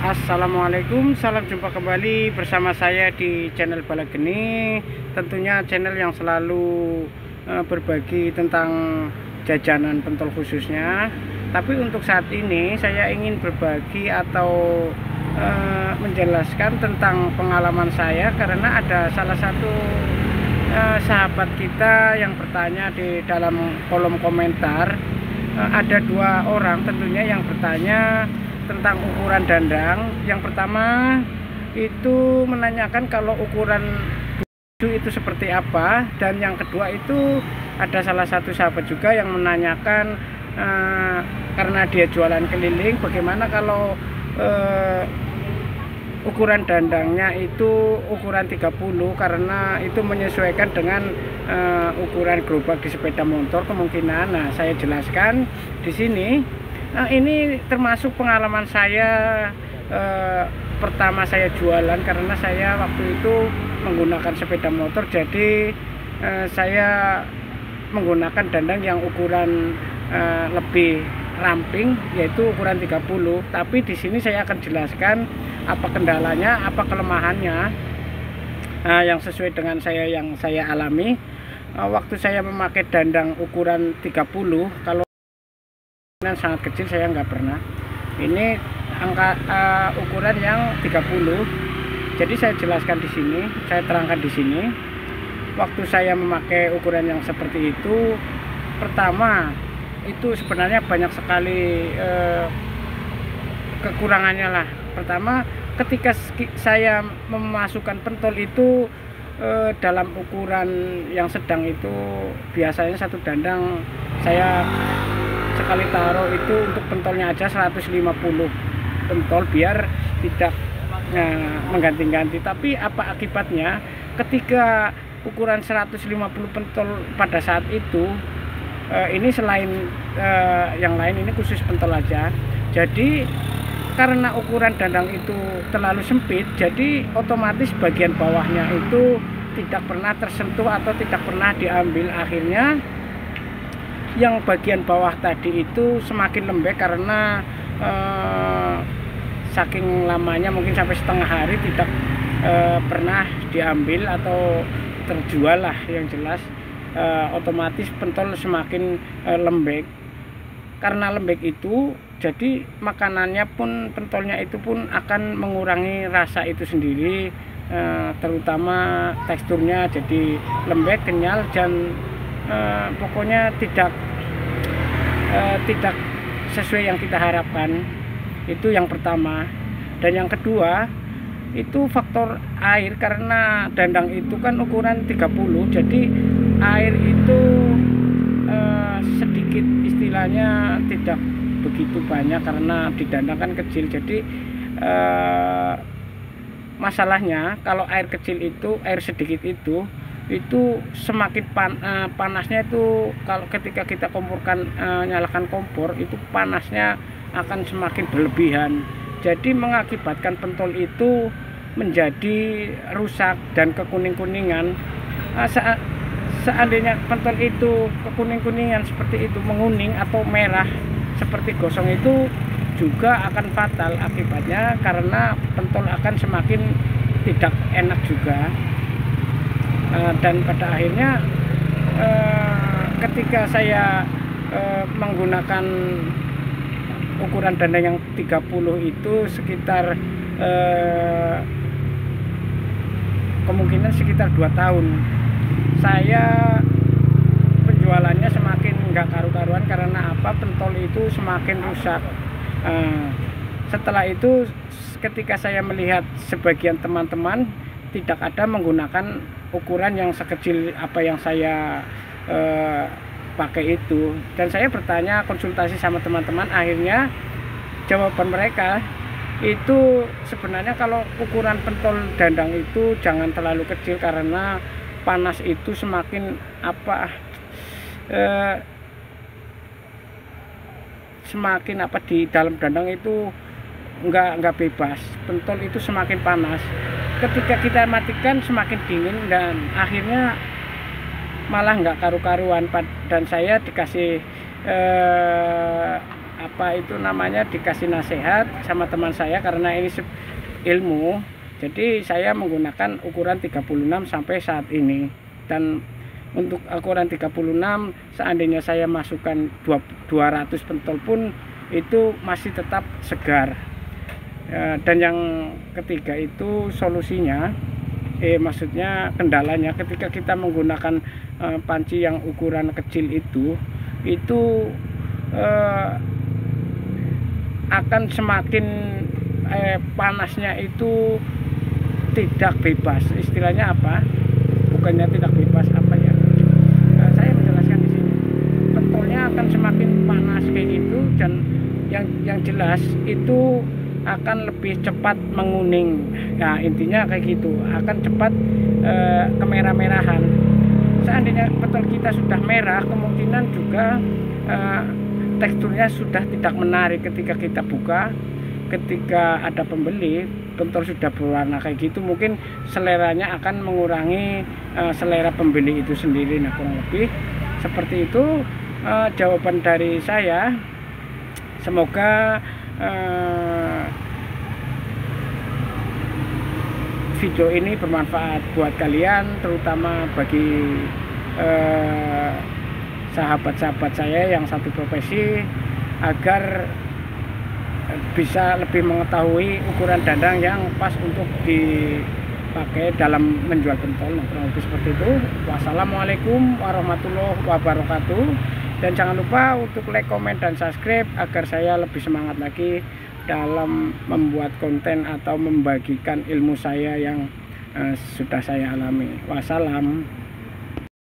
Assalamualaikum, salam jumpa kembali bersama saya di channel Balageni. Tentunya channel yang selalu berbagi tentang jajanan pentol khususnya. Tapi untuk saat ini saya ingin berbagi atau menjelaskan tentang pengalaman saya, karena ada salah satu sahabat kita yang bertanya di dalam kolom komentar. Ada dua orang tentunya yang bertanya tentang ukuran dandang. Yang pertama itu menanyakan kalau ukuran baju itu seperti apa, dan yang kedua itu ada salah satu sahabat juga yang menanyakan karena dia jualan keliling, bagaimana kalau ukuran dandangnya itu ukuran 30, karena itu menyesuaikan dengan ukuran gerobak di sepeda motor kemungkinan. Nah, saya jelaskan di sini. Nah, ini termasuk pengalaman saya pertama saya jualan, karena saya waktu itu menggunakan sepeda motor, jadi saya menggunakan dandang yang ukuran lebih ramping, yaitu ukuran 30. Tapi di sini saya akan jelaskan apa kendalanya, apa kelemahannya yang sesuai dengan yang saya alami waktu saya memakai dandang ukuran 30. Kalau sangat kecil saya nggak pernah. Ini angka ukuran yang 30. Jadi saya jelaskan di sini, saya terangkan di sini. Waktu saya memakai ukuran yang seperti itu, pertama itu sebenarnya banyak sekali kekurangannya lah. Pertama, ketika saya memasukkan pentol itu dalam ukuran yang sedang itu, biasanya satu dandang saya sekali taruh itu untuk pentolnya aja 150 pentol biar tidak mengganti-ganti. Tapi apa akibatnya ketika ukuran 150 pentol pada saat itu, ini selain yang lain, ini khusus pentol aja. Jadi karena ukuran dandang itu terlalu sempit, jadi otomatis bagian bawahnya itu tidak pernah tersentuh atau tidak pernah diambil. Akhirnya yang bagian bawah tadi itu semakin lembek karena saking lamanya, mungkin sampai setengah hari tidak pernah diambil atau terjual lah, yang jelas otomatis pentol semakin lembek. Karena lembek itu, jadi makanannya pun, pentolnya itu pun akan mengurangi rasa itu sendiri, terutama teksturnya jadi lembek, kenyal, dan pokoknya tidak sesuai yang kita harapkan. Itu yang pertama. Dan yang kedua itu faktor air, karena dandang itu kan ukuran 30, jadi air itu sedikit, istilahnya tidak begitu banyak karena di dandang kan kecil. Jadi masalahnya kalau air kecil itu, air sedikit itu semakin panasnya itu, kalau ketika kita komporkan, nyalakan kompor, itu panasnya akan semakin berlebihan. Jadi mengakibatkan pentol itu menjadi rusak dan kekuning-kuningan. Seandainya pentol itu kekuning-kuningan seperti itu, menguning atau merah seperti gosong, itu juga akan fatal akibatnya, karena pentol akan semakin tidak enak juga. Dan pada akhirnya ketika saya menggunakan ukuran dandang yang 30 itu sekitar kemungkinan sekitar 2 tahun, saya penjualannya semakin nggak karu-karuan. Karena apa? Pentol itu semakin rusak. Setelah itu, ketika saya melihat sebagian teman-teman tidak ada menggunakan ukuran yang sekecil apa yang saya pakai itu, dan saya bertanya, konsultasi sama teman-teman, akhirnya jawaban mereka itu sebenarnya kalau ukuran pentol dandang itu jangan terlalu kecil, karena panas itu semakin di dalam dandang itu nggak bebas, pentol itu semakin panas. Ketika kita matikan semakin dingin, dan akhirnya malah nggak karu-karuan. Dan saya dikasih apa itu namanya, dikasih nasihat sama teman saya karena ini ilmu. Jadi saya menggunakan ukuran 36 sampai saat ini. Dan untuk ukuran 36 seandainya saya masukkan 200 pentol pun itu masih tetap segar. Dan yang ketiga itu solusinya, maksudnya kendalanya ketika kita menggunakan panci yang ukuran kecil itu akan semakin panasnya itu tidak bebas. Istilahnya apa? Bukannya tidak bebas, apa ya? Saya menjelaskan di sini. Pentolnya akan semakin panas kayak gitu, dan yang jelas itu akan lebih cepat menguning. Nah, intinya kayak gitu, akan cepat kemerah-merahan. Seandainya pentol kita sudah merah, kemungkinan juga teksturnya sudah tidak menarik ketika kita buka. Ketika ada pembeli, pentol sudah berwarna kayak gitu, mungkin seleranya akan mengurangi selera pembeli itu sendiri. Nah, kurang lebih seperti itu jawaban dari saya. Semoga video ini bermanfaat buat kalian, terutama bagi sahabat-sahabat saya yang satu profesi, agar bisa lebih mengetahui ukuran dandang yang pas untuk dipakai dalam menjual pentol. Nah, kurang lebih seperti itu. Wassalamualaikum warahmatullahi wabarakatuh. Dan jangan lupa untuk like, komen, dan subscribe agar saya lebih semangat lagi dalam membuat konten atau membagikan ilmu saya yang sudah saya alami. Wassalam.